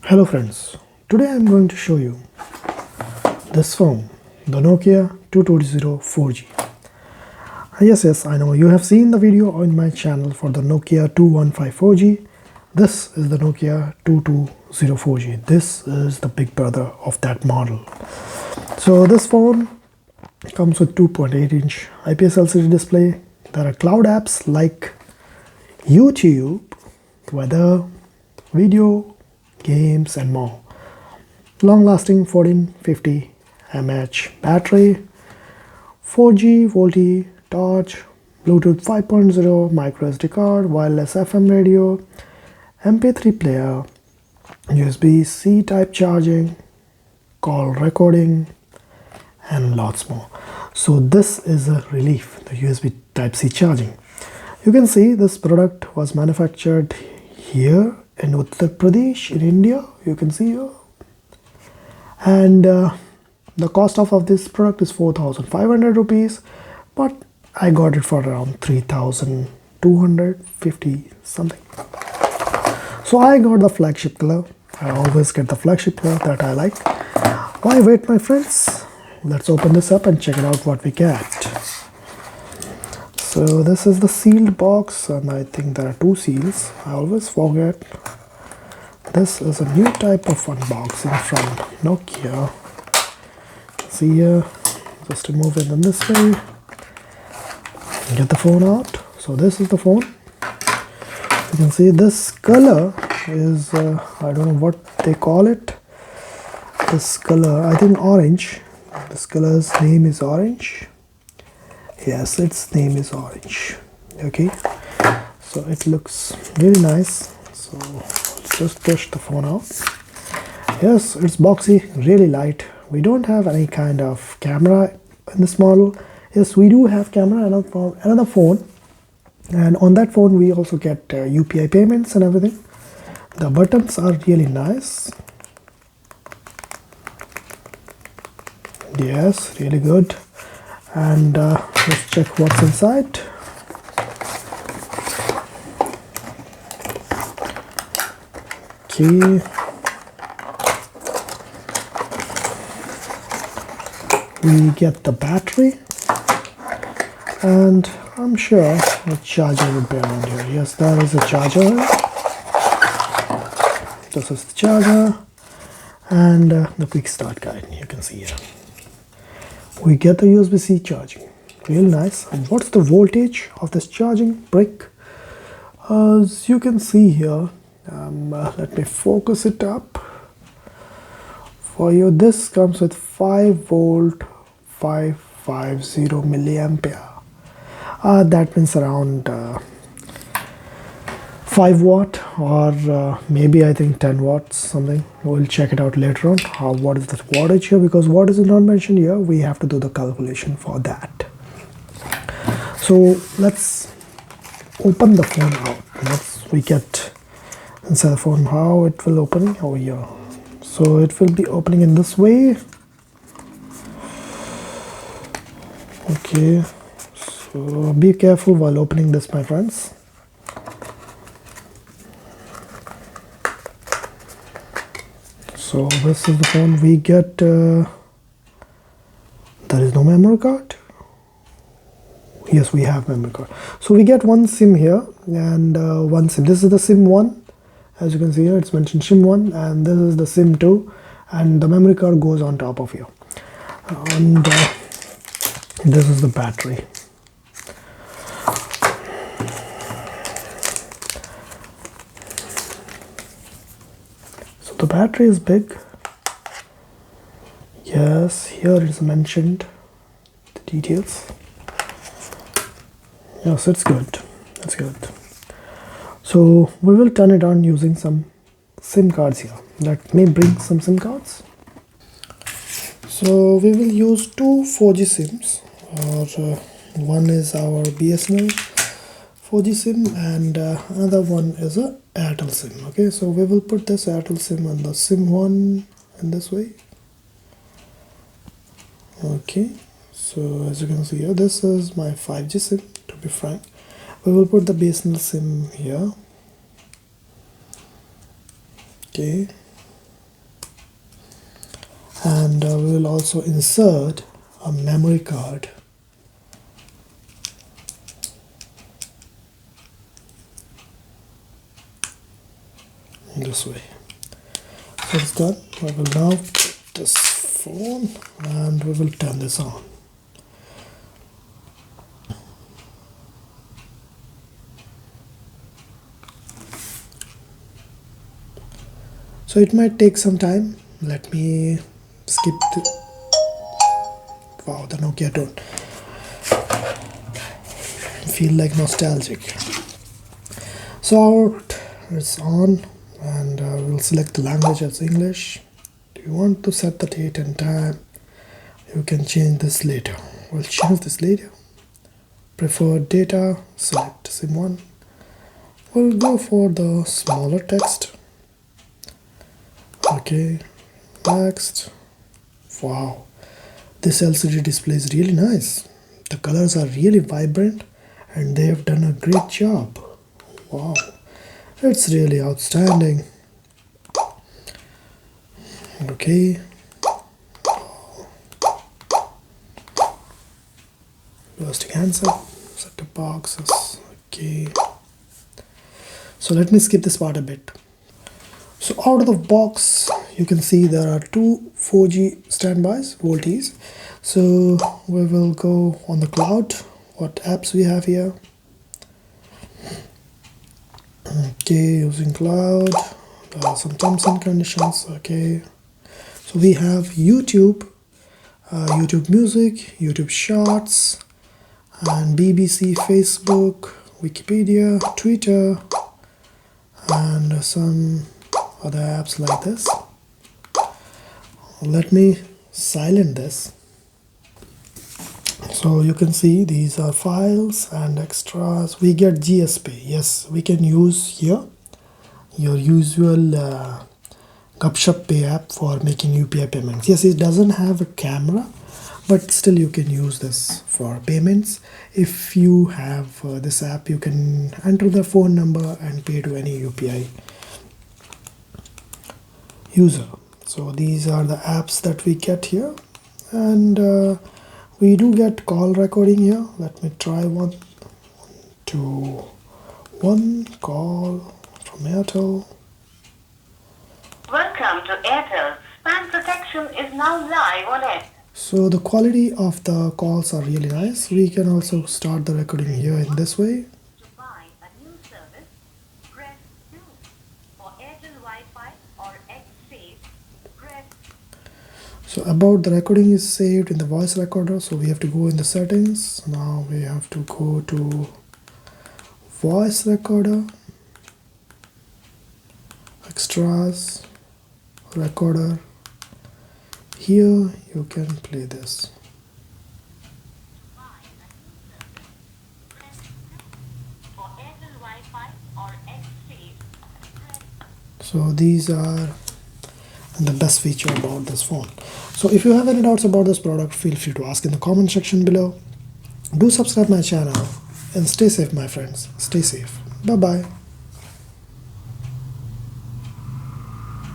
Hello friends, today I am going to show you this phone, the Nokia 220 4G. Yes, I know you have seen the video on my channel for the Nokia 215 4G. This is the Nokia 220 4G. This is the big brother of that model. So this phone comes with 2.8-inch IPS LCD display. There are cloud apps like YouTube, weather, video, games and more. Long-lasting 1450 mAh battery, 4G VoLTE torch, Bluetooth 5.0, micro SD card, wireless FM radio, MP3 player, USB-C type charging, call recording and lots more. So this is a relief, the USB Type-C charging. You can see this product was manufactured here in Uttar Pradesh in India. You can see here, and the cost of this product is 4,500 rupees, but I got it for around 3,250 something. So I got the flagship color. I always get the flagship color that I like. Why wait, my friends? Let's open this up and check it out what we get. So this is the sealed box, and I think there are two seals. I always forget. This is a new type of unboxing from Nokia. See here, just remove it in this way. Get the phone out. So this is the phone. You can see this color is, I don't know what they call it. This color, I think orange. This color's name is orange. Yes, its name is orange. Okay, so it looks really nice. So let's just push the phone out. Yes, it's boxy, really light. We don't have any kind of camera in this model. Yes, we do have camera in another phone, and on that phone we also get UPI payments and everything. The buttons are really nice. Yes, really good. And let's check what's inside. Okay, we get the battery, and I'm sure the charger would be around here. Yes, there is a charger. This is the charger, and the quick start guide. You can see here. We get the USB-C charging, real nice. And what's the voltage of this charging brick? As you can see here, let me focus it up for you. This comes with 5 volt 550 milliampere. That means around 5 watt, or maybe I think 10 watts something. We'll check it out later on what is the wattage here, because what is not mentioned here, we have to do the calculation for that. So let's open the phone out. We get inside the phone how it will open over here. So it will be opening in this way. Okay, so be careful while opening this, my friends. So this is the phone. We get, there is no memory card. Yes, we have memory card. So we get one SIM here and one SIM. This is the SIM 1. As you can see here, it's mentioned SIM 1, and this is the SIM 2, and the memory card goes on top of here. And this is the battery. So the battery is big. Yes, here it is mentioned the details. Yes, it's good. That's good. So we will turn it on using some SIM cards here. Let me bring some SIM cards. So we will use two 4G SIMs. One is our BSNL 4G SIM, and another one is a Airtel SIM. Okay, so we will put this Airtel SIM on the SIM 1 in this way. Okay, so as you can see here, this is my 5G SIM, to be frank. We will put the BSNL SIM here. Okay, and we will also insert a memory card. This way. So it's done. I will now take this phone and we will turn this on. So it might take some time. Let me skip the... Wow, the Nokia tone. Feel like nostalgic. So it's on, and we'll select the language as English. Do you want to set the date and time? You can change this later. We'll change this later. Preferred data, select SIM1. We'll go for the smaller text. Okay, next. Wow, this LCD display is really nice. The colors are really vibrant and they have done a great job. Wow, it's really outstanding. Okay, plastic handset, set-top boxes. Okay, so let me skip this part a bit. So out of the box, you can see there are two 4G standbys, VoLTEs. So we will go on the cloud. What apps we have here? Okay, using cloud. Some terms and conditions. Okay. So we have YouTube, YouTube Music, YouTube Shorts, and BBC, Facebook, Wikipedia, Twitter, and some other apps like this. Let me silent this. So you can see these are files and extras. We get GSP. Yes, we can use here your usual Gupshup Pay app for making UPI payments. Yes, it doesn't have a camera, but still you can use this for payments. If you have this app, you can enter the phone number and pay to any UPI user. So these are the apps that we get here, and we do get call recording here. Let me try one call from Airtel. Welcome to Airtel. Spam protection is now live on it. So the quality of the calls are really nice. We can also start the recording here in this way. To buy a new service, press 2. For Airtel Wi-Fi or X-Save, press. So about the recording is saved in the voice recorder, so we have to go in the settings. Now we have to go to voice recorder, extras, recorder. Here you can play this. So these are the best feature about this phone. So if you have any doubts about this product, feel free to ask in the comment section below. Do subscribe my channel and stay safe, my friends. Stay safe. Bye bye.